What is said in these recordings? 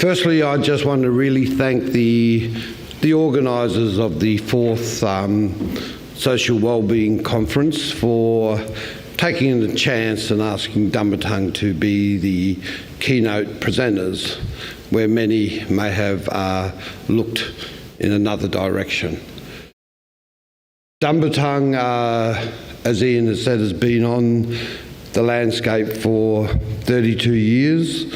Firstly, I just want to really thank the organisers of the 4th Social Wellbeing Conference for taking the chance and asking Dumbartung to be the keynote presenters, where many may have looked in another direction. Dumbartung, as Ian has said, has been on the landscape for 32 years,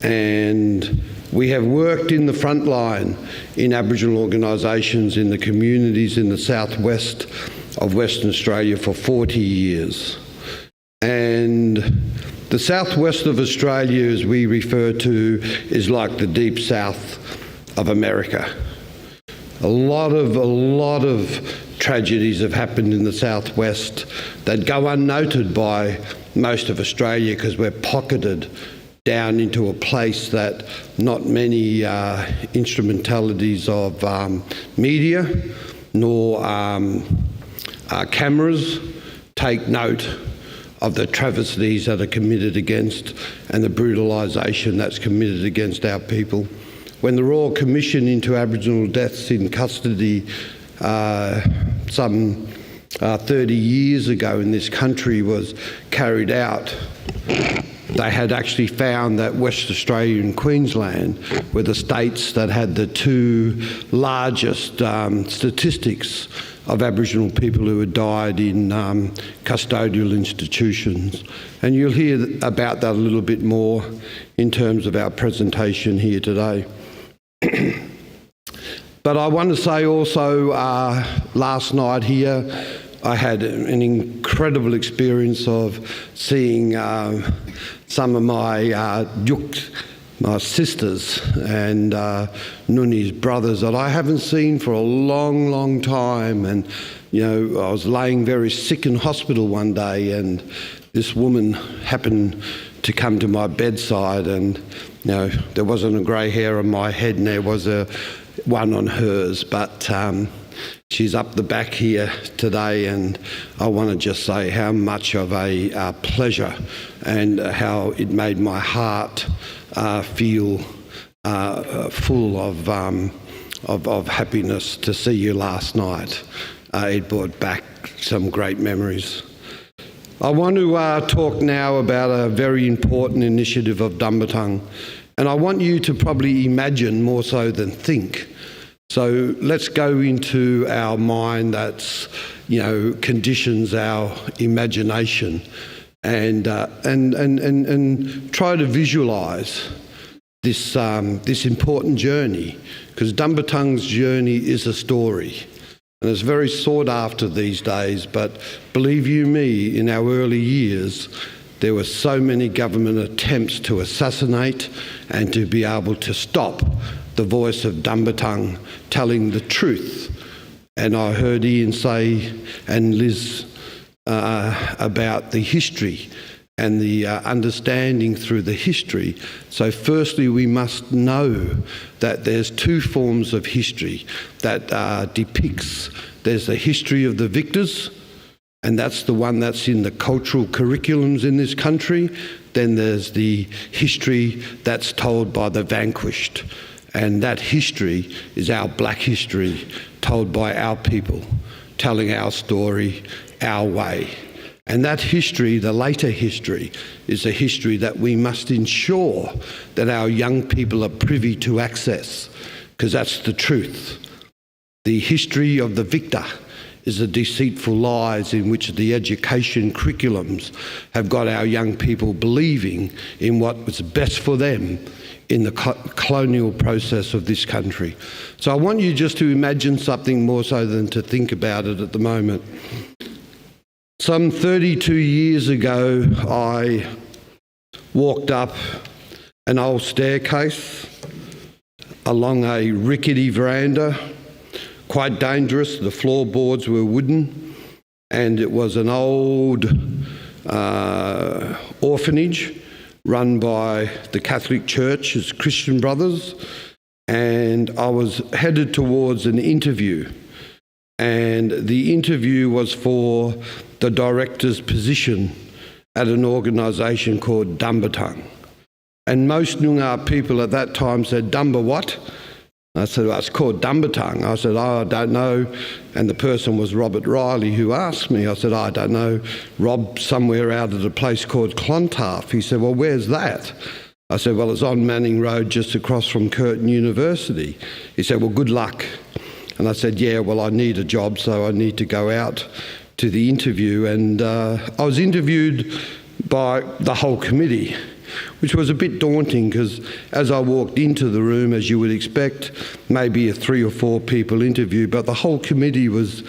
and we have worked in the front line in Aboriginal organisations in the communities in the southwest of Western Australia for 40 years. And the southwest of Australia, as we refer to, is like the deep south of America. A lot of tragedies have happened in the southwest that go unnoted by most of Australia because we're pocketed down into a place that not many instrumentalities of media nor cameras take note of the travesties that are committed against and the brutalisation that's committed against our people. When the Royal Commission into Aboriginal deaths in custody some 30 years ago in this country was carried out, they had actually found that West Australia and Queensland were the states that had the two largest statistics of Aboriginal people who had died in custodial institutions. And you'll hear about that a little bit more in terms of our presentation here today. But I want to say also, last night here, I had an incredible experience of seeing some of my my sisters and Nuni's brothers that I haven't seen for a long time. And, you know, I was laying very sick in hospital one day, and this woman happened to come to my bedside, and, you know, there wasn't a grey hair on my head and there was one on hers, but she's up the back here today, and I want to just say how much of a pleasure and how it made my heart feel full of happiness to see you last night. It brought back some great memories. I want to talk now about a very important initiative of Dumbartung, and I want you to probably imagine more so than think. So let's go into our mind that's, you know, conditions our imagination, and try to visualise this important journey, because Dumbartung's journey is a story, and it's very sought after these days. But believe you me, in our early years, there were so many government attempts to assassinate and to be able to stop the voice of Dumbartung telling the truth. And I heard Ian say, and Liz, about the history and the understanding through the history. So firstly, we must know that there's two forms of history that depicts. There's the history of the victors, and that's the one that's in the cultural curriculums in this country. Then there's the history that's told by the vanquished. And that history is our black history, told by our people, telling our story our way. And that history, the later history, is a history that we must ensure that our young people are privy to access, because that's the truth. The history of the victor is the deceitful lies in which the education curriculums have got our young people believing in what was best for them in the colonial process of this country. So I want you just to imagine something more so than to think about it at the moment. Some 32 years ago, I walked up an old staircase along a rickety veranda, quite dangerous. The floorboards were wooden, and it was an old orphanage run by the Catholic Church as Christian Brothers, and I was headed towards an interview, and the interview was for the director's position at an organisation called Dumbartung. And most Noongar people at that time said, Dumba what? I said, well, it's called Dumbartung. I said, oh, I don't know. And the person was Robert Riley who asked me. I said, oh, I don't know. Rob, somewhere out at a place called Clontarf. He said, well, where's that? I said, well, it's on Manning Road just across from Curtin University. He said, well, good luck. And I said, yeah, well, I need a job, so I need to go out to the interview. And I was interviewed by the whole committee, which was a bit daunting because as I walked into the room, as you would expect, maybe a 3 or 4 people interview, but the whole committee was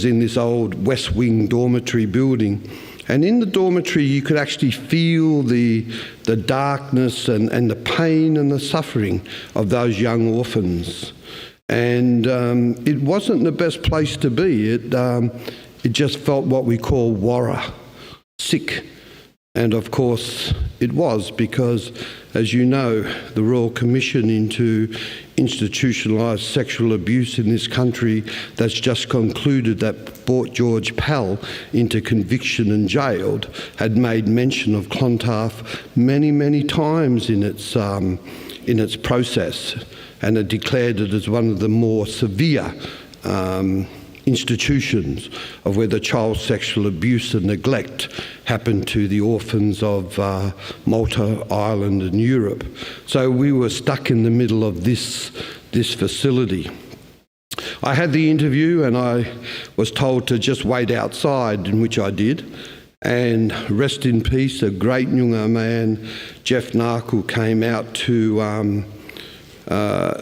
in this old West Wing dormitory building. And in the dormitory, you could actually feel the darkness and the pain and the suffering of those young orphans. And it wasn't the best place to be. It just felt what we call warra, sick. And of course it was, because, as you know, the Royal Commission into institutionalised sexual abuse in this country that's just concluded that brought George Pell into conviction and jailed had made mention of Clontarf many, many times in its process, and it declared it as one of the more severe institutions of where the child sexual abuse and neglect happened to the orphans of Malta, Ireland and Europe. So we were stuck in the middle of this facility. I had the interview and I was told to just wait outside, in which I did. And rest in peace, a great Noongar man, Jeff Narkle, came out to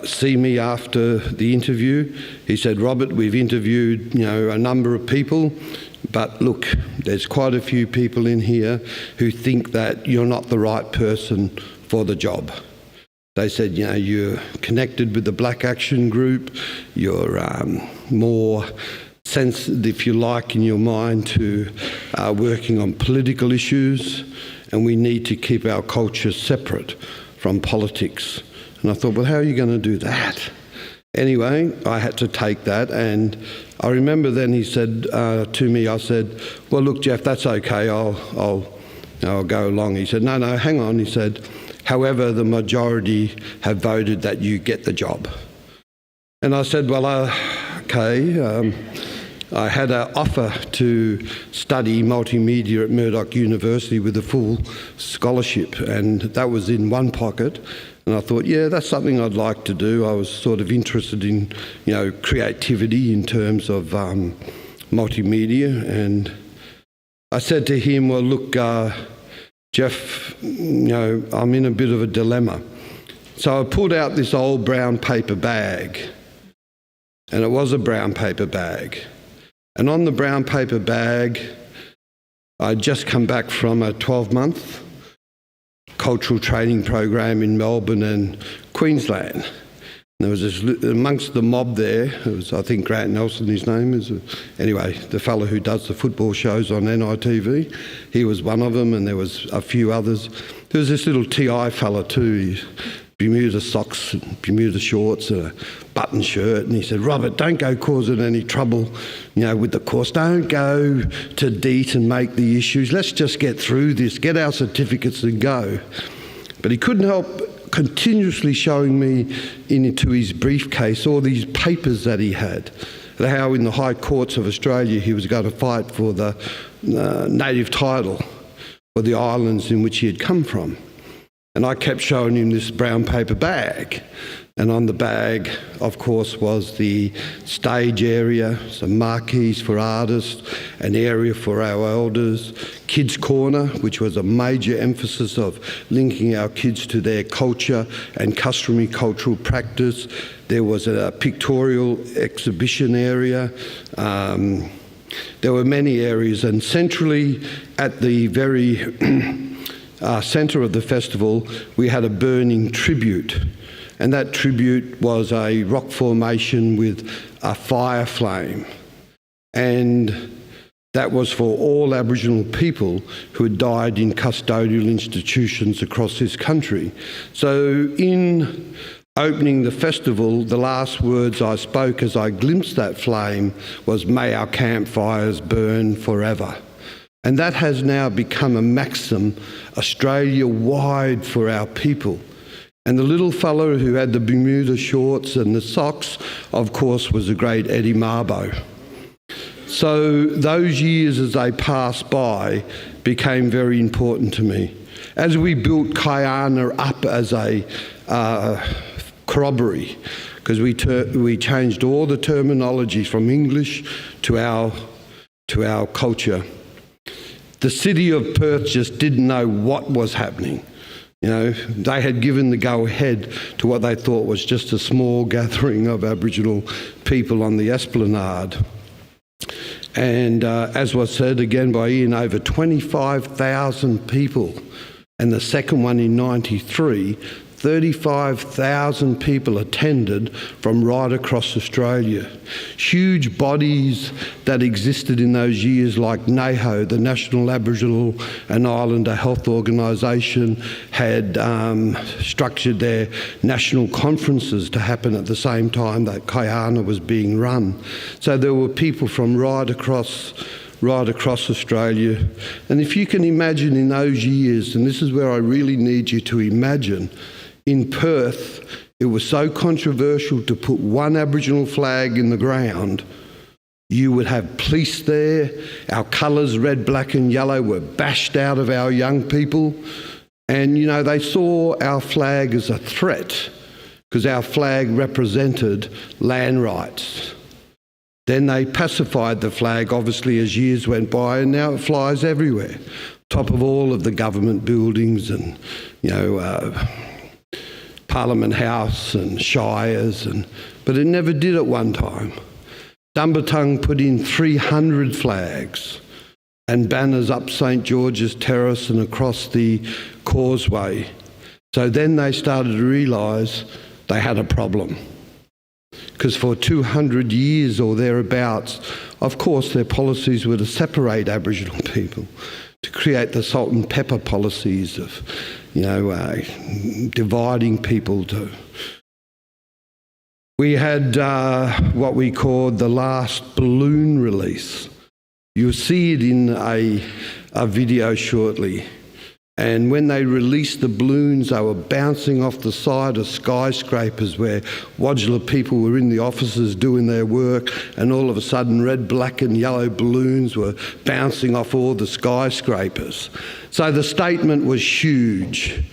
see me after the interview. He said, Robert, we've interviewed, a number of people, but look, there's quite a few people in here who think that you're not the right person for the job. They said, you're connected with the Black Action Group, you're more sensitive, if you like, in your mind to working on political issues, and we need to keep our culture separate from politics. And I thought, well, how are you going to do that? Anyway, I had to take that, and I remember then he said to me, I said, well, look, Jeff, that's okay, I'll go along. He said, no, hang on. He said, however, the majority have voted that you get the job. And I said, well, okay. I had an offer to study multimedia at Murdoch University with a full scholarship, and that was in one pocket. And I thought, yeah, that's something I'd like to do. I was sort of interested in, creativity in terms of multimedia. And I said to him, well, look, Jeff, I'm in a bit of a dilemma. So I pulled out this old brown paper bag, and it was a brown paper bag. And on the brown paper bag, I'd just come back from a 12-month cultural training program in Melbourne and Queensland. And there was this, amongst the mob there, it was, I think, Grant Nelson, his name is. Anyway, the fellow who does the football shows on NITV, he was one of them, and there was a few others. There was this little TI fella too, Bermuda socks, Bermuda shorts, and a button shirt, and he said, Robert, don't go causing any trouble, with the course. Don't go to DEET and make the issues. Let's just get through this, get our certificates and go. But he couldn't help continuously showing me into his briefcase all these papers that he had, and how in the high courts of Australia he was going to fight for the native title for the islands in which he had come from. And I kept showing him this brown paper bag. And on the bag, of course, was the stage area, some marquees for artists, an area for our elders, Kids Corner, which was a major emphasis of linking our kids to their culture and customary cultural practice. There was a pictorial exhibition area. There were many areas, and centrally at the very centre of the festival, we had a burning tribute. And that tribute was a rock formation with a fire flame. And that was for all Aboriginal people who had died in custodial institutions across this country. So in opening the festival, the last words I spoke as I glimpsed that flame was, "May our campfires burn forever." And that has now become a maxim Australia-wide for our people. And the little fellow who had the Bermuda shorts and the socks, of course, was the great Eddie Mabo. So those years as they passed by became very important to me. As we built Kyana up as a corroboree, because we changed all the terminology from English to our culture. The city of Perth just didn't know what was happening. You know, they had given the go-ahead to what they thought was just a small gathering of Aboriginal people on the esplanade. And as was said again by Ian, over 25,000 people. And the second one in 93, 35,000 people attended from right across Australia. Huge bodies that existed in those years, like NAHO, the National Aboriginal and Islander Health Organisation, had structured their national conferences to happen at the same time that Kyana was being run. So there were people from right across Australia. And if you can imagine in those years, and this is where I really need you to imagine, in Perth, it was so controversial to put one Aboriginal flag in the ground. You would have police there. Our colours, red, black and yellow, were bashed out of our young people. And, you know, they saw our flag as a threat because our flag represented land rights. Then they pacified the flag, obviously, as years went by, and now it flies everywhere, top of all of the government buildings and, you know, Parliament House and shires, but it never did at one time. Dumbartung put in 300 flags and banners up St George's Terrace and across the causeway. So then they started to realise they had a problem. Because for 200 years or thereabouts, of course, their policies were to separate Aboriginal people, to create the salt and pepper policies of, you know, dividing people. We had what we called the last balloon release. You'll see it in a video shortly. And when they released the balloons, they were bouncing off the side of skyscrapers where Wodgila people were in the offices doing their work, and all of a sudden red, black and yellow balloons were bouncing off all the skyscrapers. So the statement was huge.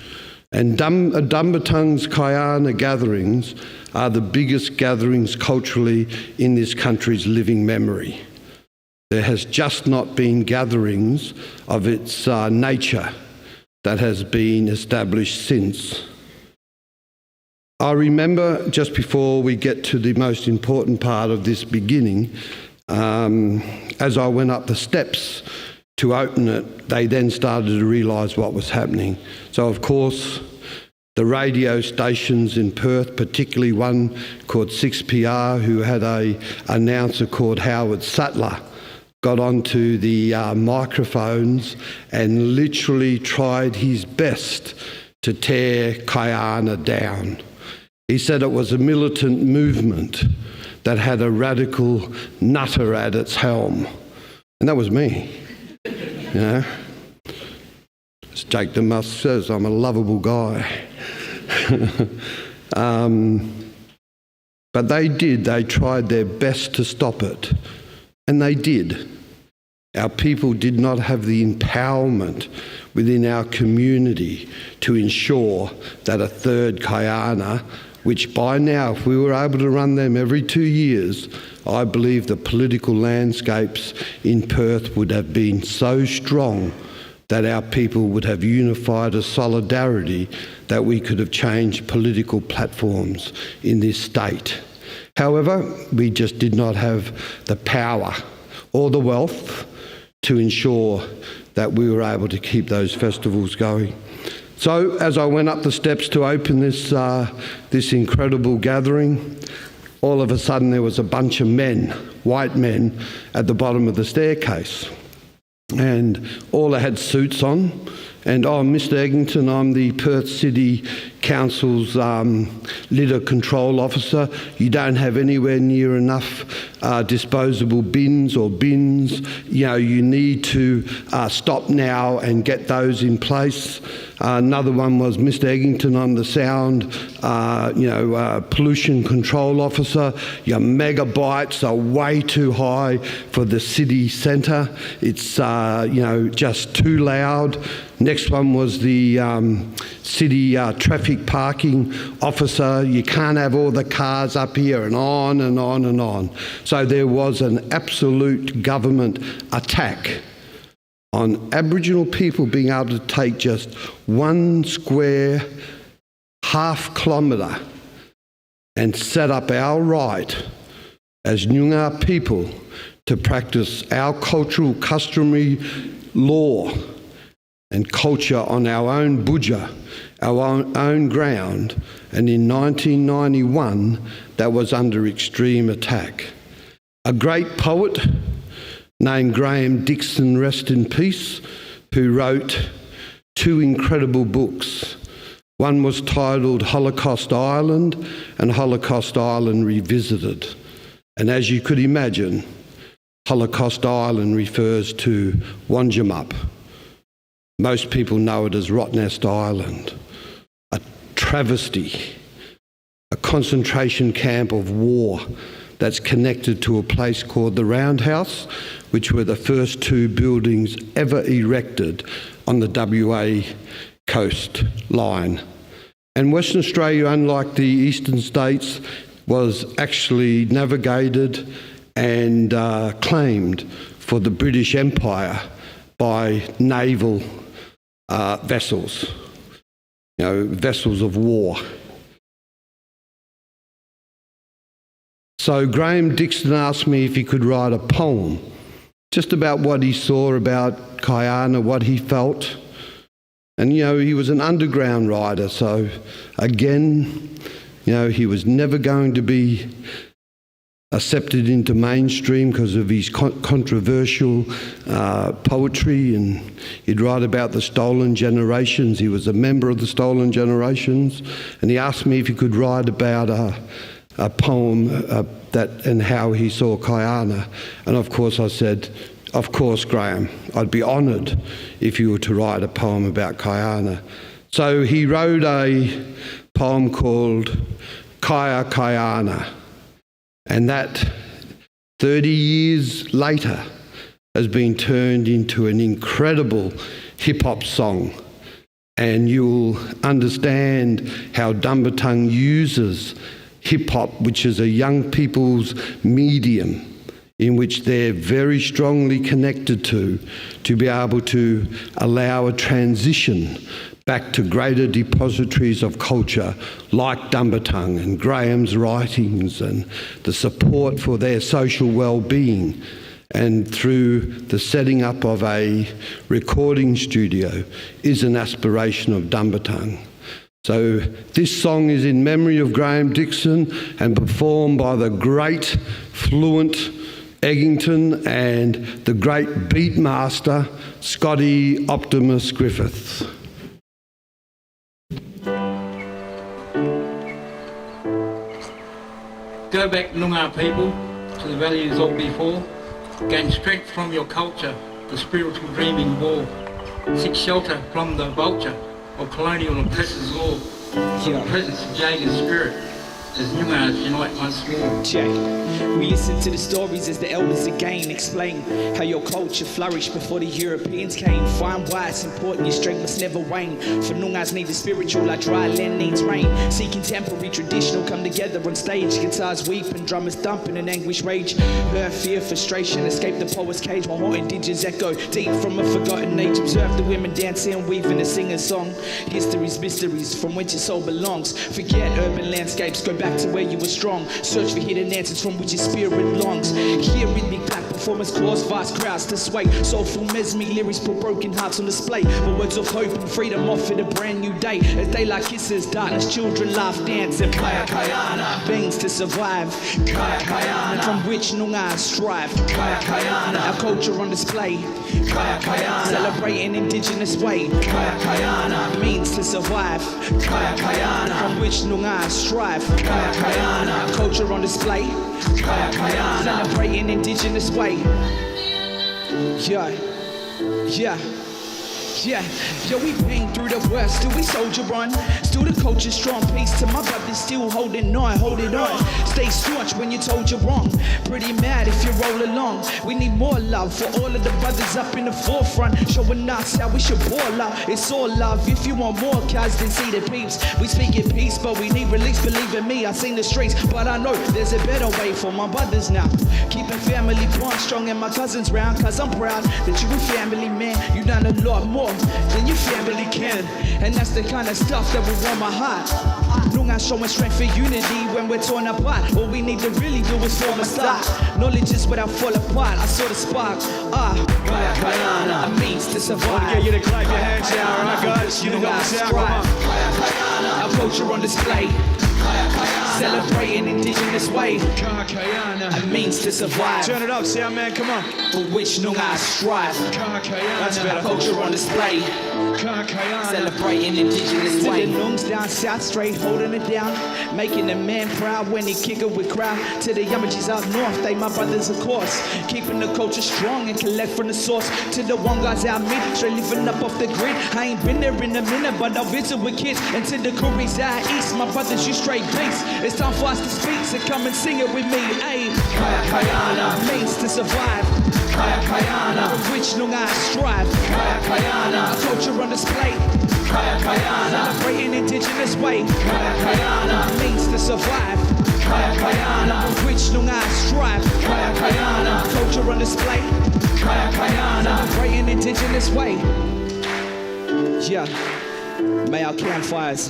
And Dumbartung's Kyana gatherings are the biggest gatherings culturally in this country's living memory. There has just not been gatherings of its nature that has been established since. I remember, just before we get to the most important part of this beginning, as I went up the steps to open it, they then started to realise what was happening. So of course, the radio stations in Perth, particularly one called 6PR, who had an announcer called Howard Sattler, got onto the microphones and literally tried his best to tear Kyana down. He said it was a militant movement that had a radical nutter at its helm. And that was me. You know? As Jake the Musk says, I'm a lovable guy. But they tried their best to stop it. And they did. Our people did not have the empowerment within our community to ensure that a third Kyana, which by now, if we were able to run them every 2 years, I believe the political landscapes in Perth would have been so strong that our people would have unified a solidarity that we could have changed political platforms in this state. However, we just did not have the power or the wealth to ensure that we were able to keep those festivals going. So as I went up the steps to open this incredible gathering, all of a sudden there was a bunch of men, white men, at the bottom of the staircase. And all they had suits on. And Mr. Egginton, I'm the Perth City Council's litter control officer. You don't have anywhere near enough disposable bins or bins. You need to stop now and get those in place. Another one was Mr. Eggington on the sound, pollution control officer. Your megabytes are way too high for the city centre. It's, just too loud. Next one was the city traffic parking officer. You can't have all the cars up here, and on and on and on. So there was an absolute government attack on Aboriginal people being able to take just 1 square half kilometre and set up our right as Noongar people to practice our cultural, customary law and culture on our own budja, our own ground. And in 1991, that was under extreme attack. A great poet named Graham Dixon, rest in peace, who wrote 2 incredible books. One was titled Holocaust Island and Holocaust Island Revisited. And as you could imagine, Holocaust Island refers to Wanjamup. Most people know it as Rottnest Island, a travesty, a concentration camp of war that's connected to a place called the Roundhouse, which were the first 2 buildings ever erected on the WA coastline. And Western Australia, unlike the eastern states, was actually navigated and claimed for the British Empire by naval vessels, vessels of war. So Graham Dixon asked me if he could write a poem just about what he saw about Kyana, what he felt. And, he was an underground writer, so again, he was never going to be accepted into mainstream because of his controversial poetry, and he'd write about the stolen generations. He was a member of the stolen generations, and he asked me if he could write about a poem that and how he saw Kyana. And of course I said, of course, Graham, I'd be honoured if you were to write a poem about Kyana. So he wrote a poem called Kyana, and that 30 years later has been turned into an incredible hip-hop song. And you'll understand how Dumbartung uses hip-hop, which is a young people's medium in which they're very strongly connected to be able to allow a transition back to greater depositories of culture like Dumbartung and Graham's writings and the support for their social well-being, and through the setting up of a recording studio is an aspiration of Dumbartung. So this song is in memory of Graham Dixon and performed by the great Flewnt Eggington and the great beat master Scotty Optimus Griffith. Go back, Noongar people, to the values of before. Gain strength from your culture, the spiritual dreaming war. Seek shelter from the vulture of colonial oppressor's law. From the presence of Jagan's spirit, as Noongars unite once more. Check. We listen to the stories as the elders again explain how your culture flourished before the Europeans came. Find why it's important, your strength must never wane. For Noongars need the spiritual like dry land needs rain. See contemporary, traditional come together on stage. Guitars weep and drummers dumping in anguish rage. Hurt, fear, frustration, escape the poet's cage. While haunted digits echo deep from a forgotten age. Observe the women dancing, weaving a singer's song. History's mysteries from which your soul belongs. Forget urban landscapes, go back to where you were strong. Search for hidden answers from which your spirit longs. Hear rhythmic pack performance cause vast crowds to sway. Soulful mesmic lyrics put broken hearts on display. But words of hope and freedom offered a brand new day. As daylight kisses darkness, children laugh, dance, and Kyana beings to survive. Kyana from which Noongar strive. Kyana our culture on display. Kyana celebrating indigenous way. Kyana means to survive. Kyana from which Noongar strive. Kyana our culture on display. Kyana. Celebrating Indigenous way. Yeah, we bang through the worst, still we soldier on. Still the culture strong, peace to my brothers, still holding on, hold it on. Stay staunch when you're told you're wrong. Pretty mad if you roll along. We need more love for all of the brothers up in the forefront, showing us how we should pour love. It's all love. If you want more cars, then see the peeps. We speak in peace, but we need release. Believe in me, I seen the streets, but I know there's a better way for my brothers now. Keeping family bond strong and my cousins round, cause I'm proud that you a family man. You done a lot more than your family can, and that's the kind of stuff that will warm my heart. Noongar showing strength for unity when we're torn apart. All we need to really do is form a start. Knowledge is without fall apart. I saw the spark. Kyana, a means to survive. I want to get you to clap your hands now, alright guys? You know what I'm saying? Our culture on display. Celebrating Indigenous way. Kyana, a means to survive. Turn it up, sound man, come on. For which Noongar strive. That's better. Our culture on display. Celebrating Indigenous way. To the Noongs down south, straight holding it down, making a man proud when he kick it with crowd. To the Yamajis out north, they my brothers of course, keeping the culture strong and collect from the source. To the Wongas out mid, straight living up off the grid. I ain't been there in a minute, but I'll visit with kids. And to the Koreans out east, my brothers, you straight beats. It's time for us to speak, so come and sing it with me. Ayy, Kyana, means to survive. Kyana, for which Noongar strive. Kyana, our culture on display. Kyana, celebrating Indigenous way. Kyana, means to survive. Kyana, for which Noongar strive. Kyana, culture on display. Kyana, celebrating Indigenous way. Yeah, may our campfires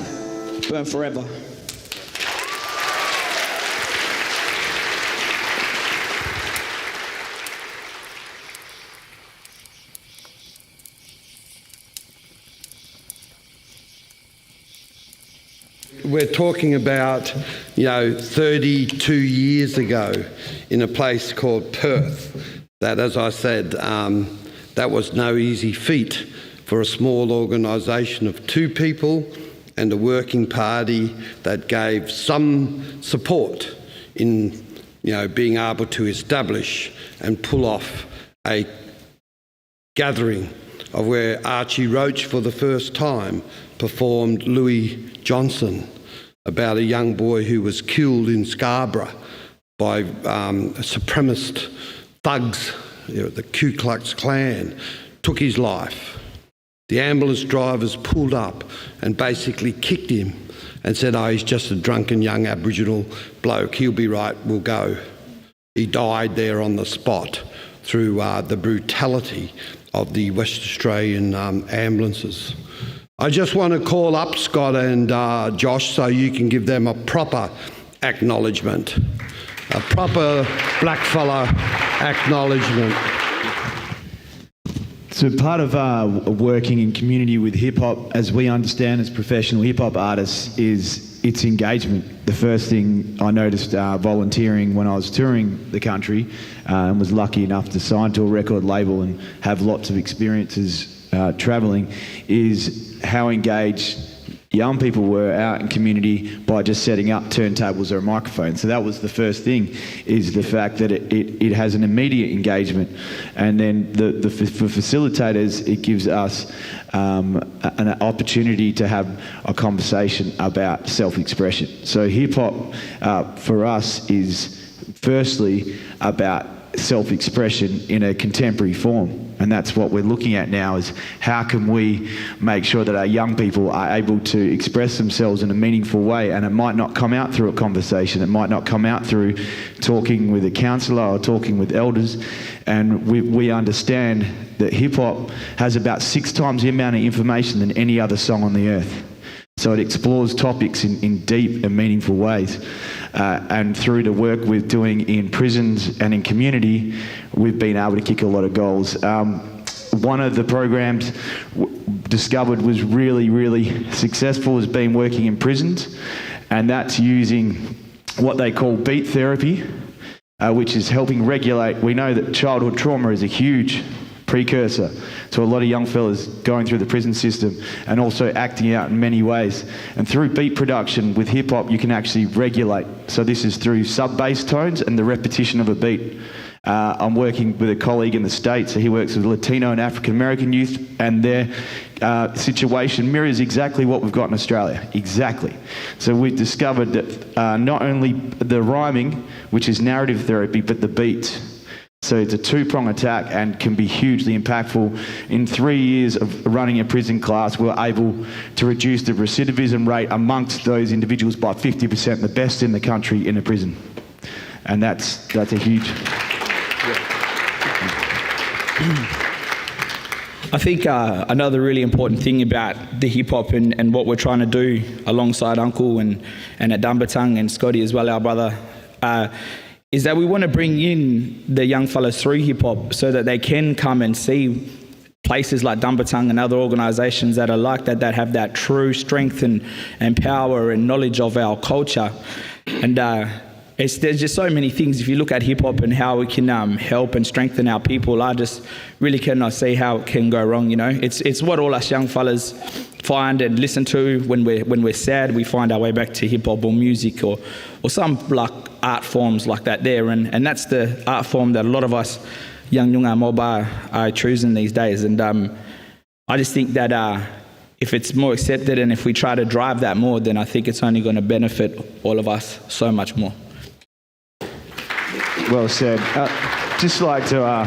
burn forever. We're talking about, 32 years ago in a place called Perth. That, as I said, that was no easy feat for a small organisation of two people and a working party that gave some support in, being able to establish and pull off a gathering of where Archie Roach for the first time performed Louis Johnson, about a young boy who was killed in Scarborough by supremacist thugs, the Ku Klux Klan, took his life. The ambulance drivers pulled up and basically kicked him and said, he's just a drunken young Aboriginal bloke, he'll be right, we'll go. He died there on the spot through the brutality of the West Australian ambulances. I just want to call up Scott and Josh so you can give them a proper acknowledgement, a proper blackfella acknowledgement. So part of working in community with hip-hop, as we understand as professional hip-hop artists, is its engagement. The first thing I noticed volunteering when I was touring the country and was lucky enough to sign to a record label and have lots of experiences travelling, is how engaged young people were out in community by just setting up turntables or a microphone. So that was the first thing, is the fact that it has an immediate engagement. And then for facilitators, it gives us an opportunity to have a conversation about self-expression. So hip-hop for us is firstly about self-expression in a contemporary form. And that's what we're looking at now, is how can we make sure that our young people are able to express themselves in a meaningful way. And it might not come out through a conversation, it might not come out through talking with a counsellor or talking with elders. And we understand that hip-hop has about 6 times the amount of information than any other song on the earth. So it explores topics in deep and meaningful ways. And through the work we're doing in prisons and in community, we've been able to kick a lot of goals. One of the programs discovered was really, really successful has been working in prisons, and that's using what they call beat therapy, which is helping regulate. We know that childhood trauma is a huge precursor to a lot of young fellas going through the prison system and also acting out in many ways. And through beat production with hip hop, you can actually regulate. So this is through sub-bass tones and the repetition of a beat. I'm working with a colleague in the States. So he works with Latino and African American youth, and their situation mirrors exactly what we've got in Australia. Exactly. So we've discovered that not only the rhyming, which is narrative therapy, but the beats. So it's a two-prong attack and can be hugely impactful. In 3 years of running a prison class, we were able to reduce the recidivism rate amongst those individuals by 50%, the best in the country in a prison. And that's a huge... I think another really important thing about the hip hop and what we're trying to do alongside Uncle and at Dumbartung and Scotty as well, our brother, is that we want to bring in the young fellas through hip hop so that they can come and see places like Dumbartung and other organisations that are like that have that true strength and power and knowledge of our culture. And there's just so many things. If you look at hip hop and how we can help and strengthen our people, I just really cannot see how it can go wrong. You know, it's what all us young fellas find and listen to when we're sad. We find our way back to hip hop or music or some like art forms like that there, and that's the art form that a lot of us young mob are choosing these days. And I just think that if it's more accepted and if we try to drive that more, then I think it's only going to benefit all of us so much more. Well said. Just like to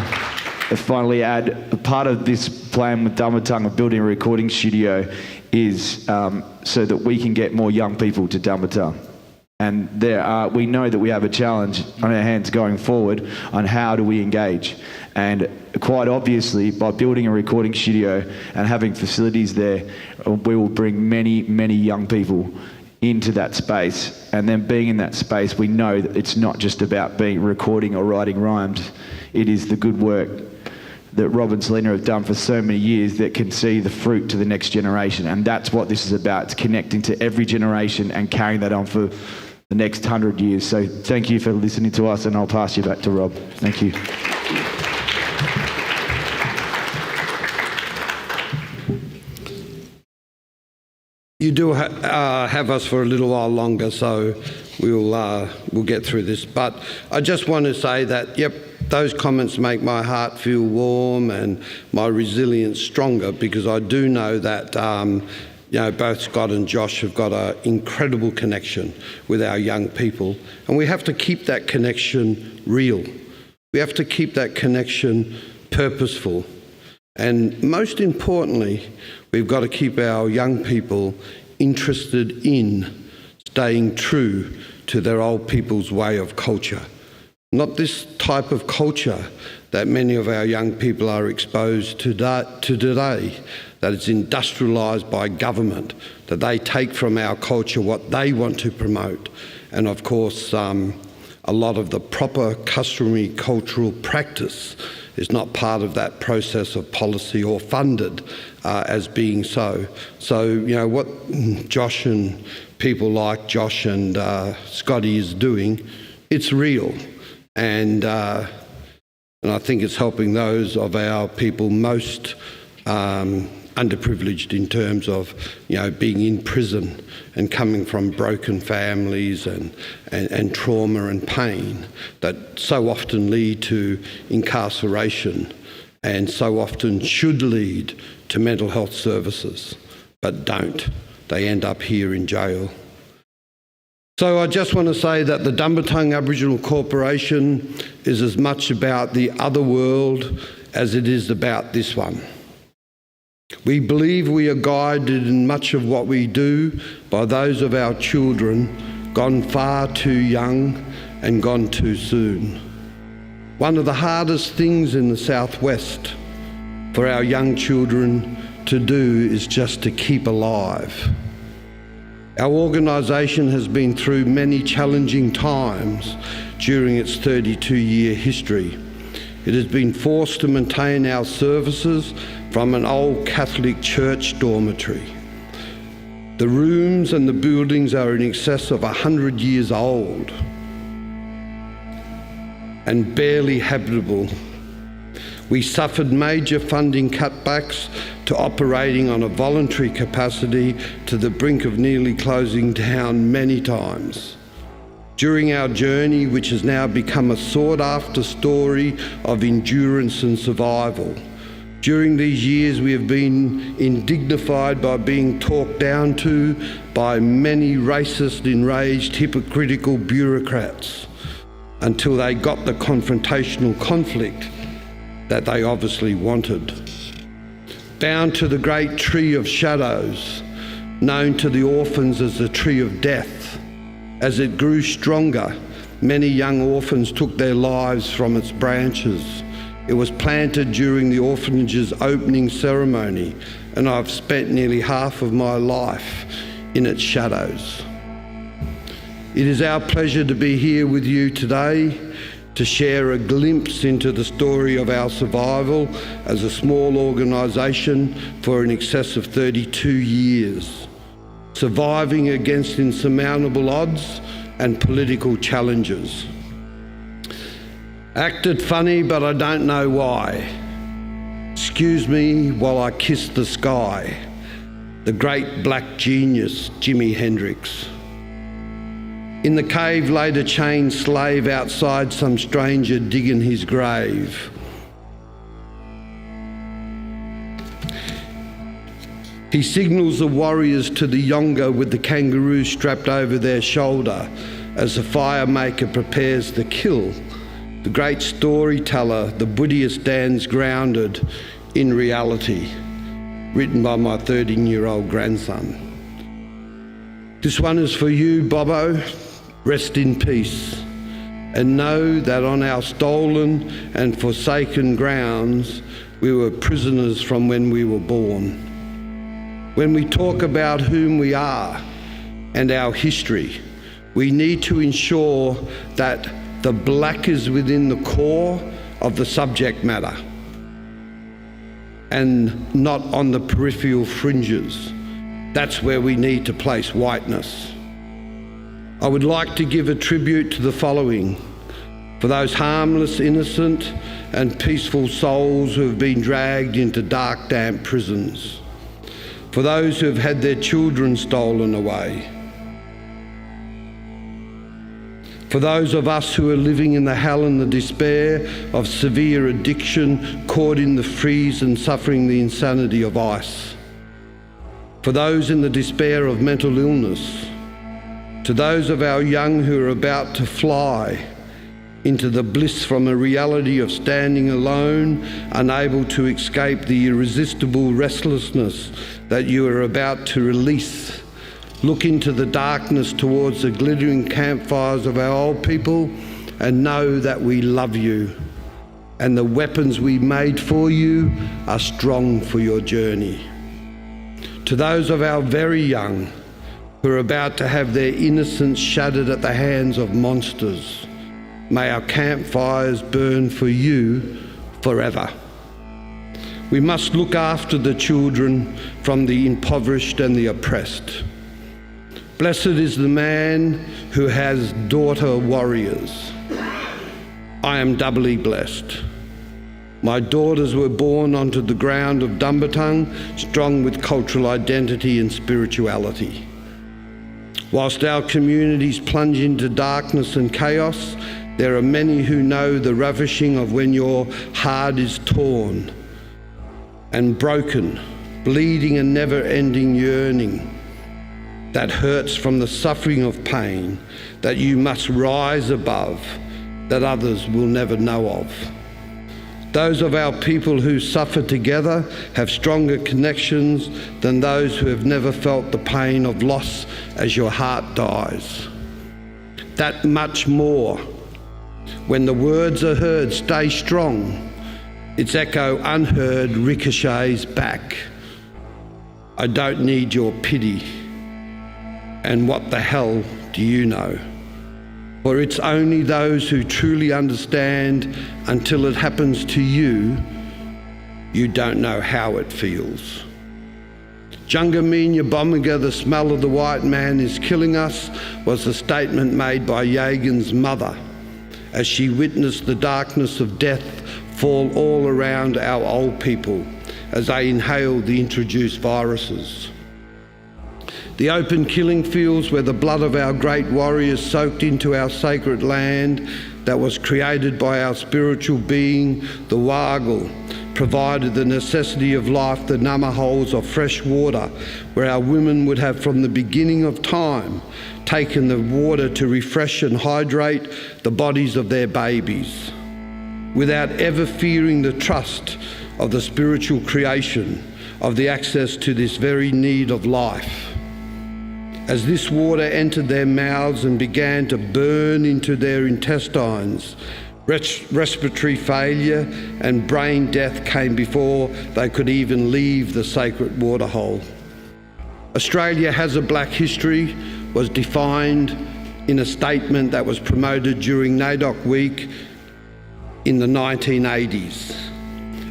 finally add, a part of this plan with Dumbartung of building a recording studio is so that we can get more young people to Dumbartung. And we know that we have a challenge on our hands going forward on how do we engage. And quite obviously, by building a recording studio and having facilities there, we will bring many, many young people into that space. And then being in that space, we know that it's not just about being recording or writing rhymes. It is the good work that Rob and Selena have done for so many years that can see the fruit to the next generation. And that's what this is about. It's connecting to every generation and carrying that on for the next 100 years. So thank you for listening to us, and I'll pass you back to Rob. Thank you. You do have us for a little while longer, so we'll get through this. But I just want to say that, yep, those comments make my heart feel warm and my resilience stronger, because I do know that both Scott and Josh have got an incredible connection with our young people, and we have to keep that connection real. We have to keep that connection purposeful. And most importantly, we've got to keep our young people interested in staying true to their old people's way of culture. Not this type of culture that many of our young people are exposed to today, that it's industrialised by government, that they take from our culture what they want to promote. And of course, a lot of the proper customary cultural practice is not part of that process of policy or funded as being so. So, what Josh and people like Josh and Scotty is doing, it's real. And I think it's helping those of our people most underprivileged in terms of, being in prison and coming from broken families and trauma and pain that so often lead to incarceration and so often should lead to mental health services, but don't. They end up here in jail. So I just want to say that the Dumbartung Aboriginal Corporation is as much about the other world as it is about this one. We believe we are guided in much of what we do by those of our children gone far too young and gone too soon. One of the hardest things in the southwest for our young children to do is just to keep alive. Our organisation has been through many challenging times during its 32-year history. It has been forced to maintain our services from an old Catholic church dormitory. The rooms and the buildings are in excess of 100 years old and barely habitable. We suffered major funding cutbacks to operating on a voluntary capacity to the brink of nearly closing down many times. During our journey, which has now become a sought-after story of endurance and survival, during these years we have been indignified by being talked down to by many racist, enraged, hypocritical bureaucrats until they got the confrontational conflict that they obviously wanted. Bound to the great tree of shadows, known to the orphans as the tree of death, as it grew stronger, many young orphans took their lives from its branches. It was planted during the orphanage's opening ceremony, and I've spent nearly half of my life in its shadows. It is our pleasure to be here with you today to share a glimpse into the story of our survival as a small organisation for in excess of 32 years, surviving against insurmountable odds and political challenges. Acted funny, but I don't know why. Excuse me while I kiss the sky. The great black genius, Jimi Hendrix. In the cave laid a chained slave outside some stranger digging his grave. He signals the warriors to the yonga with the kangaroo strapped over their shoulder as the fire maker prepares the kill. The great storyteller, the Buddhist stands grounded in reality, written by my 13-year-old grandson. This one is for you, Bobo. Rest in peace, and know that on our stolen and forsaken grounds, we were prisoners from when we were born. When we talk about whom we are and our history, we need to ensure that the black is within the core of the subject matter and not on the peripheral fringes. That's where we need to place whiteness. I would like to give a tribute to the following: for those harmless, innocent and peaceful souls who have been dragged into dark, damp prisons, for those who have had their children stolen away, for those of us who are living in the hell and the despair of severe addiction, caught in the freeze and suffering the insanity of ice, for those in the despair of mental illness, to those of our young who are about to fly into the bliss from a reality of standing alone, unable to escape the irresistible restlessness that you are about to release. Look into the darkness towards the glittering campfires of our old people and know that we love you, and the weapons we made for you are strong for your journey. To those of our very young who are about to have their innocence shattered at the hands of monsters, may our campfires burn for you forever. We must look after the children from the impoverished and the oppressed. Blessed is the man who has daughter warriors. I am doubly blessed. My daughters were born onto the ground of Dumbartung, strong with cultural identity and spirituality. Whilst our communities plunge into darkness and chaos, there are many who know the ravishing of when your heart is torn and broken, bleeding and never-ending yearning that hurts from the suffering of pain that you must rise above, that others will never know of. Those of our people who suffer together have stronger connections than those who have never felt the pain of loss as your heart dies. That much more. When the words are heard, stay strong. Its echo unheard ricochets back. I don't need your pity. And what the hell do you know? For it's only those who truly understand until it happens to you, you don't know how it feels. Jungamina Bomiga, the smell of the white man is killing us, was the statement made by Yagan's mother as she witnessed the darkness of death fall all around our old people as they inhale the introduced viruses. The open killing fields where the blood of our great warriors soaked into our sacred land that was created by our spiritual being, the Wargle, provided the necessity of life, the nummer holes of fresh water, where our women would have from the beginning of time taken the water to refresh and hydrate the bodies of their babies, without ever fearing the trust of the spiritual creation, of the access to this very need of life. As this water entered their mouths and began to burn into their intestines, respiratory failure and brain death came before they could even leave the sacred waterhole. Australia has a black history was defined in a statement that was promoted during NAIDOC Week in the 1980s.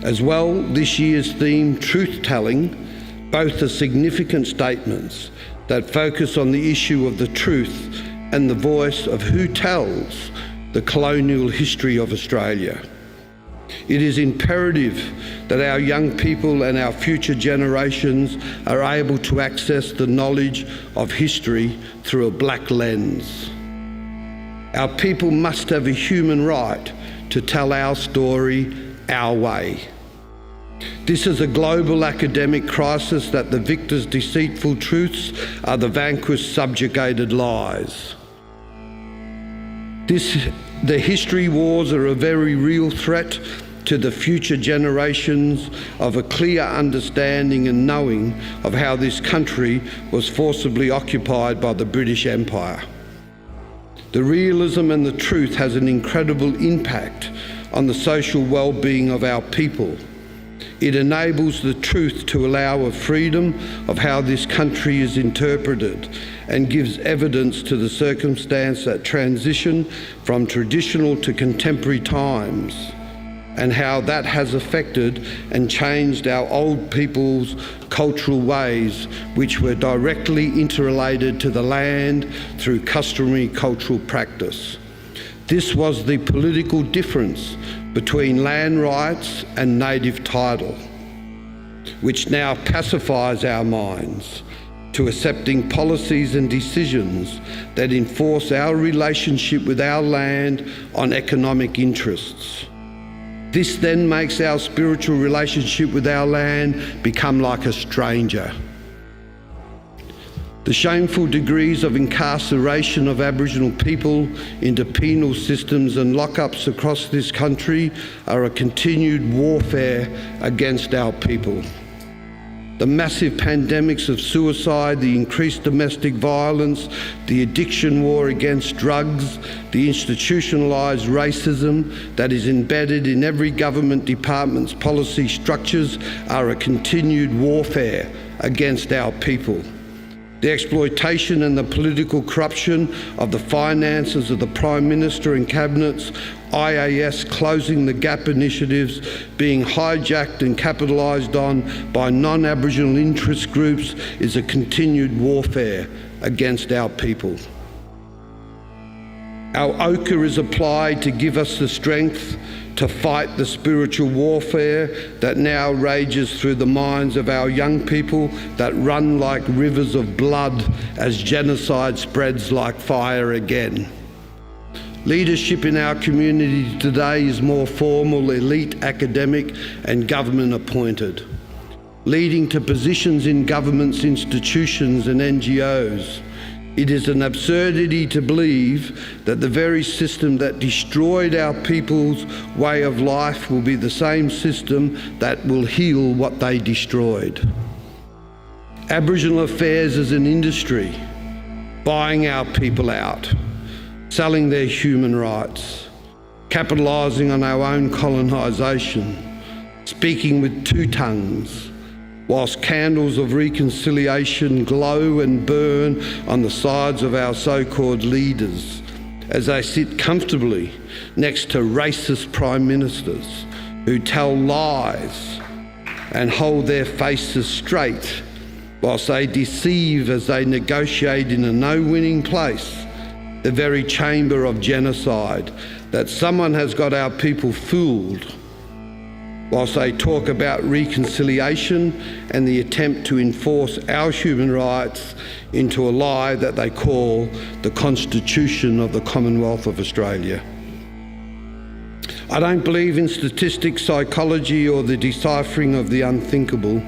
As well, this year's theme, truth-telling, both are significant statements that focus on the issue of the truth and the voice of who tells the colonial history of Australia. It is imperative that our young people and our future generations are able to access the knowledge of history through a black lens. Our people must have a human right to tell our story our way. This is a global academic crisis that the victor's deceitful truths are the vanquished subjugated lies. The history wars are a very real threat to the future generations of a clear understanding and knowing of how this country was forcibly occupied by the British Empire. The realism and the truth has an incredible impact on the social well-being of our people. It enables the truth to allow a freedom of how this country is interpreted and gives evidence to the circumstance that transition from traditional to contemporary times and how that has affected and changed our old people's cultural ways, which were directly interrelated to the land through customary cultural practice. This was the political difference between land rights and native title, which now pacifies our minds to accepting policies and decisions that enforce our relationship with our land on economic interests. This then makes our spiritual relationship with our land become like a stranger. The shameful degrees of incarceration of Aboriginal people into penal systems and lockups across this country are a continued warfare against our people. The massive pandemics of suicide, the increased domestic violence, the addiction war against drugs, the institutionalised racism that is embedded in every government department's policy structures are a continued warfare against our people. The exploitation and the political corruption of the finances of the Prime Minister and Cabinet's IAS closing the gap initiatives being hijacked and capitalised on by non-Aboriginal interest groups is a continued warfare against our people. Our ochre is applied to give us the strength to fight the spiritual warfare that now rages through the minds of our young people that run like rivers of blood as genocide spreads like fire again. Leadership in our community today is more formal, elite, academic and government appointed, leading to positions in government's institutions and NGOs. It is an absurdity to believe that the very system that destroyed our people's way of life will be the same system that will heal what they destroyed. Aboriginal affairs is an industry, buying our people out, selling their human rights, capitalising on our own colonisation, speaking with two tongues, whilst candles of reconciliation glow and burn on the sides of our so-called leaders as they sit comfortably next to racist prime ministers who tell lies and hold their faces straight whilst they deceive as they negotiate in a no-winning place, the very chamber of genocide, that someone has got our people fooled whilst they talk about reconciliation and the attempt to enforce our human rights into a lie that they call the Constitution of the Commonwealth of Australia. I don't believe in statistics, psychology, or the deciphering of the unthinkable.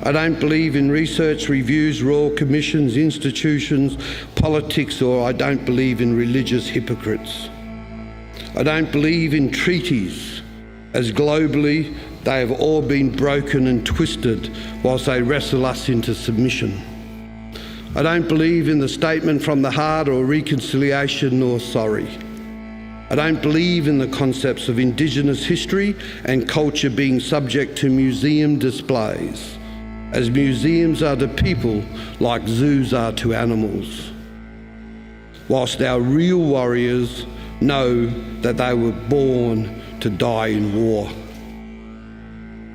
I don't believe in research, reviews, royal commissions, institutions, politics, or I don't believe in religious hypocrites. I don't believe in treaties, as globally they have all been broken and twisted whilst they wrestle us into submission. I don't believe in the statement from the heart or reconciliation nor sorry. I don't believe in the concepts of Indigenous history and culture being subject to museum displays, as museums are to people like zoos are to animals, whilst our real warriors know that they were born to die in war.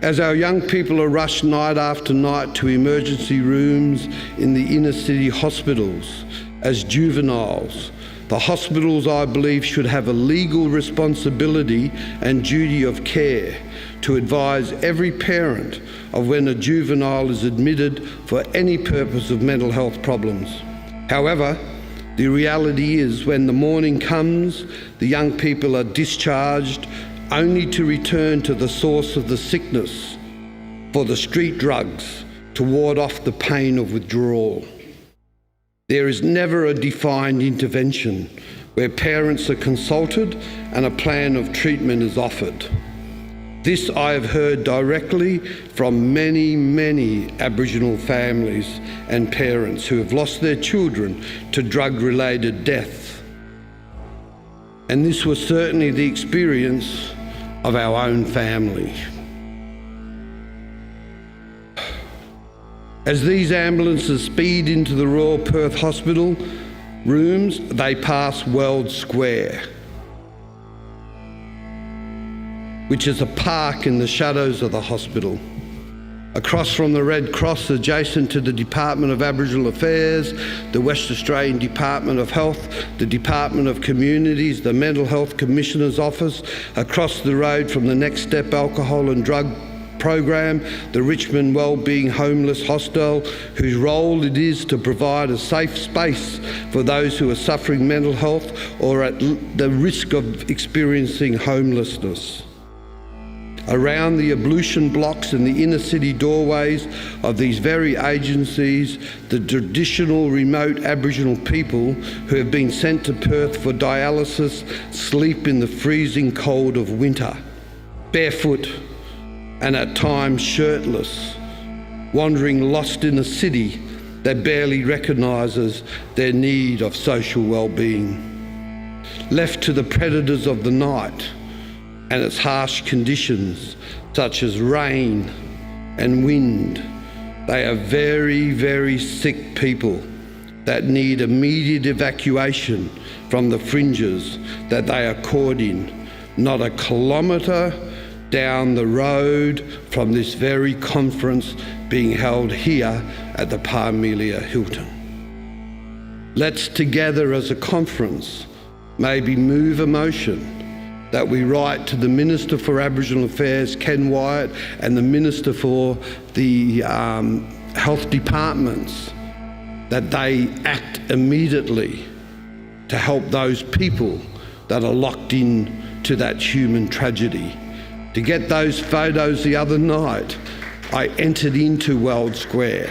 As our young people are rushed night after night to emergency rooms in the inner city hospitals as juveniles, the hospitals, I believe, should have a legal responsibility and duty of care to advise every parent of when a juvenile is admitted for any purpose of mental health problems. However, the reality is when the morning comes, the young people are discharged only to return to the source of the sickness for the street drugs to ward off the pain of withdrawal. There is never a defined intervention where parents are consulted and a plan of treatment is offered. This I have heard directly from many, many Aboriginal families and parents who have lost their children to drug-related death. And this was certainly the experience of our own family. As these ambulances speed into the Royal Perth Hospital rooms, they pass World Square, which is a park in the shadows of the hospital. Across from the Red Cross, adjacent to the Department of Aboriginal Affairs, the West Australian Department of Health, the Department of Communities, the Mental Health Commissioner's Office, across the road from the Next Step Alcohol and Drug Program, the Richmond Wellbeing Homeless Hostel, whose role it is to provide a safe space for those who are suffering mental health or at the risk of experiencing homelessness. Around the ablution blocks and the inner city doorways of these very agencies, the traditional remote Aboriginal people who have been sent to Perth for dialysis sleep in the freezing cold of winter, barefoot and at times shirtless, wandering lost in a city that barely recognises their need of social well-being. Left to the predators of the night and its harsh conditions, such as rain and wind, they are very, very sick people that need immediate evacuation from the fringes that they are caught in, not a kilometre down the road from this very conference being held here at the Parmelia Hilton. Let's together as a conference maybe move a motion that we write to the Minister for Aboriginal Affairs, Ken Wyatt, and the Minister for the Health Departments, that they act immediately to help those people that are locked in to that human tragedy. To get those photos the other night, I entered into World Square.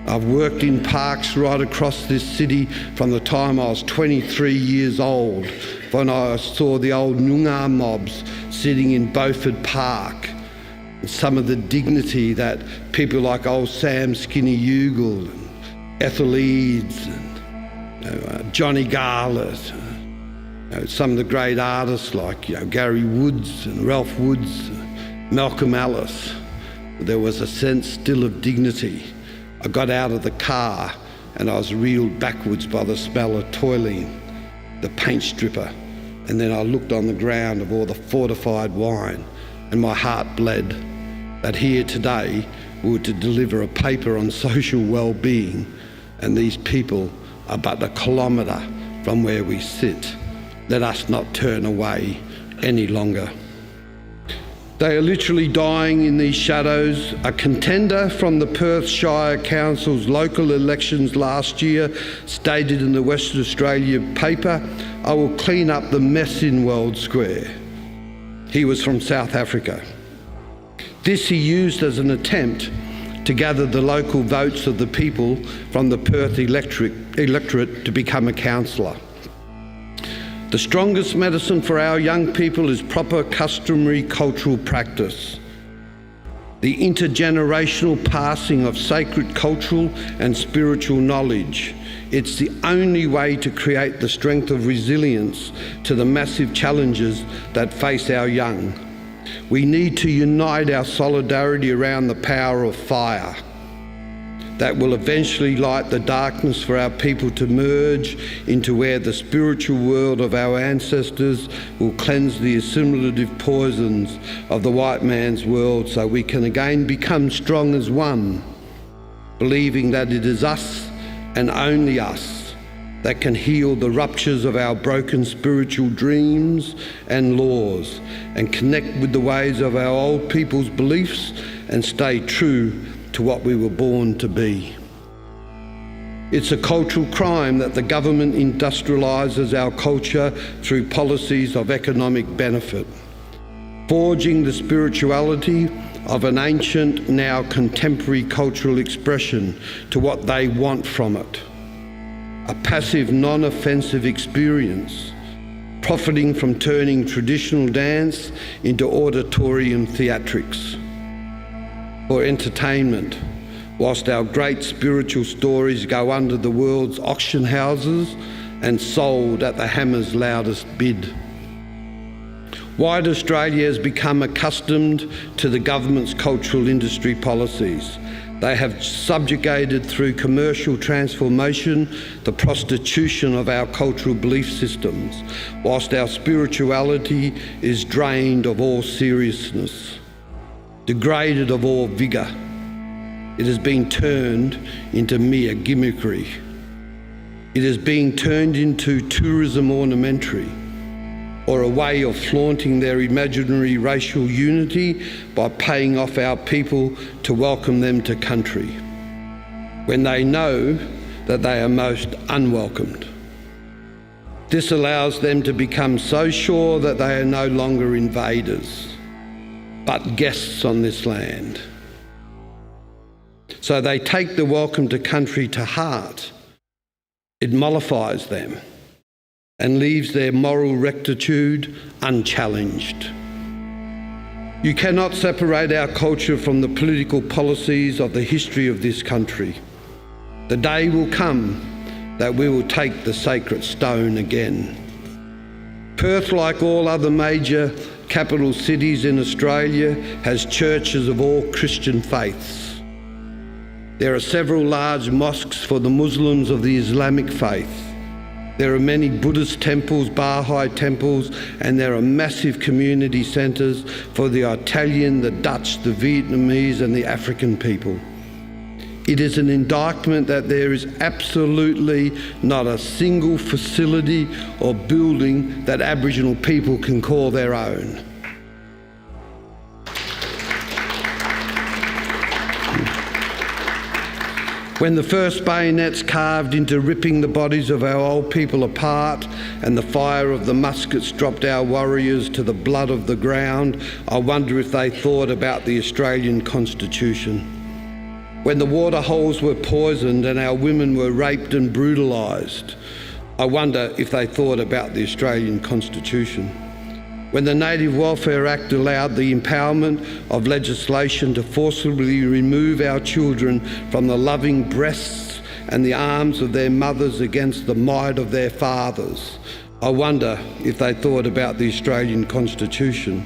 I've worked in parks right across this city from the time I was 23 years old, when I saw the old Noongar mobs sitting in Beaufort Park. And some of the dignity that people like old Sam Skinny Ugle and Ethel Eads and Johnny Garlett, some of the great artists like Gary Woods and Ralph Woods, Malcolm Ellis. There was a sense still of dignity. I got out of the car and I was reeled backwards by the smell of toluene, the paint stripper, and then I looked on the ground of all the fortified wine and my heart bled that here today we were to deliver a paper on social well-being and these people are but a kilometre from where we sit. Let us not turn away any longer. They are literally dying in these shadows. A contender from the Perth Shire Council's local elections last year stated in the Western Australia paper, "I will clean up the mess in World Square." He was from South Africa. This he used as an attempt to gather the local votes of the people from the Perth electorate to become a councillor. The strongest medicine for our young people is proper customary cultural practice. The intergenerational passing of sacred cultural and spiritual knowledge. It's the only way to create the strength of resilience to the massive challenges that face our young. We need to unite our solidarity around the power of fire that will eventually light the darkness for our people to merge into where the spiritual world of our ancestors will cleanse the assimilative poisons of the white man's world, so we can again become strong as one, believing that it is us and only us that can heal the ruptures of our broken spiritual dreams and laws, and connect with the ways of our old people's beliefs and stay true to what we were born to be. It's a cultural crime that the government industrialises our culture through policies of economic benefit, forging the spirituality of an ancient, now contemporary cultural expression to what they want from it. A passive, non-offensive experience, profiting from turning traditional dance into auditorium theatrics for entertainment, whilst our great spiritual stories go under the world's auction houses and sold at the hammer's loudest bid. White Australia has become accustomed to the government's cultural industry policies. They have subjugated through commercial transformation the prostitution of our cultural belief systems, whilst our spirituality is drained of all seriousness, degraded of all vigour. It has been turned into mere gimmickry. It is being turned into tourism ornamentary, or a way of flaunting their imaginary racial unity by paying off our people to welcome them to country, when they know that they are most unwelcomed. This allows them to become so sure that they are no longer invaders, but guests on this land. So they take the welcome to country to heart. It mollifies them and leaves their moral rectitude unchallenged. You cannot separate our culture from the political policies of the history of this country. The day will come that we will take the sacred stone again. Perth, like all other major capital cities in Australia, has churches of all Christian faiths. There are several large mosques for the Muslims of the Islamic faith. There are many Buddhist temples, Baha'i temples, and there are massive community centres for the Italian, the Dutch, the Vietnamese and the African people. It is an indictment that there is absolutely not a single facility or building that Aboriginal people can call their own. When the first bayonets carved into ripping the bodies of our old people apart and the fire of the muskets dropped our warriors to the blood of the ground, I wonder if they thought about the Australian Constitution. When the water holes were poisoned and our women were raped and brutalised, I wonder if they thought about the Australian Constitution. When the Native Welfare Act allowed the empowerment of legislation to forcibly remove our children from the loving breasts and the arms of their mothers against the might of their fathers, I wonder if they thought about the Australian Constitution.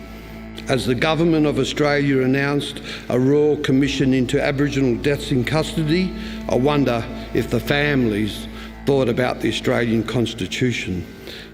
As the Government of Australia announced a Royal Commission into Aboriginal deaths in custody, I wonder if the families thought about the Australian Constitution.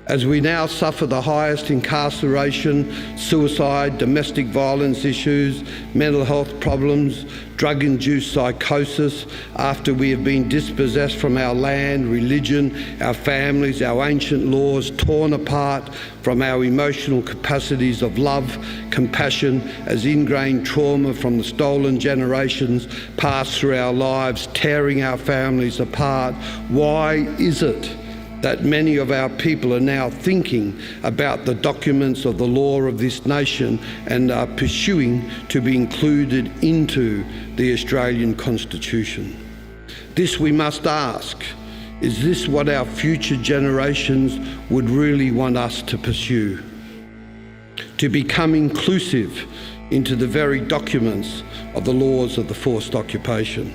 As we now suffer the highest incarceration, suicide, domestic violence issues, mental health problems, drug-induced psychosis, after we have been dispossessed from our land, religion, our families, our ancient laws, torn apart from our emotional capacities of love, compassion, as ingrained trauma from the stolen generations pass through our lives, tearing our families apart. Why is it that many of our people are now thinking about the documents of the law of this nation and are pursuing to be included into the Australian Constitution? This we must ask. Is this what our future generations would really want us to pursue? To become inclusive into the very documents of the laws of the forced occupation.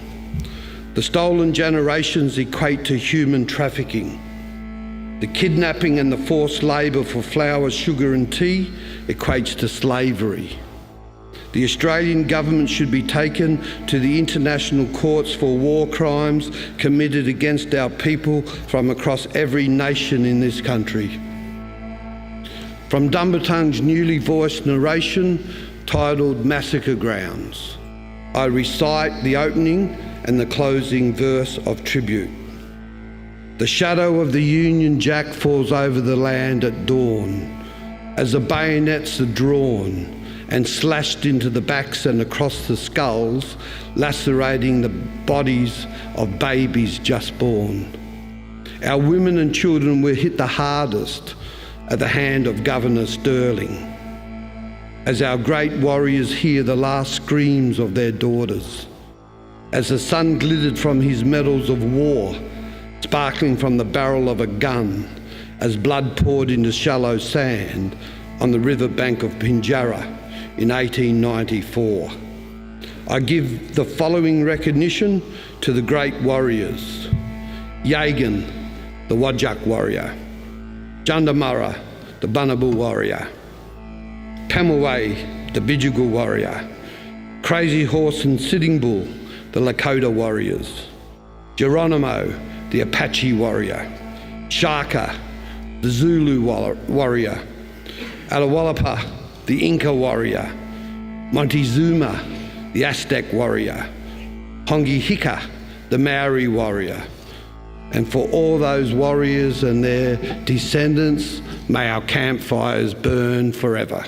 The stolen generations equate to human trafficking. The kidnapping and the forced labour for flour, sugar and tea equates to slavery. The Australian government should be taken to the international courts for war crimes committed against our people from across every nation in this country. From Dumbartung's newly voiced narration titled Massacre Grounds, I recite the opening and the closing verse of tribute. The shadow of the Union Jack falls over the land at dawn, as the bayonets are drawn and slashed into the backs and across the skulls, lacerating the bodies of babies just born. Our women and children were hit the hardest at the hand of Governor Sterling, as our great warriors hear the last screams of their daughters, as the sun glittered from his medals of war, sparkling from the barrel of a gun, as blood poured into shallow sand on the riverbank of Pinjarra in 1894. I give the following recognition to the great warriors: Yagan, the Wajak warrior; Jundamurra, the Bunabu warrior; Pamaway, the Bidjigal warrior; Crazy Horse and Sitting Bull, the Lakota warriors; Geronimo, the Apache warrior; Shaka, the Zulu warrior; Alawalapa, the Inca warrior; Montezuma, the Aztec warrior; Hongihika, the Maori warrior. And for all those warriors and their descendants, may our campfires burn forever.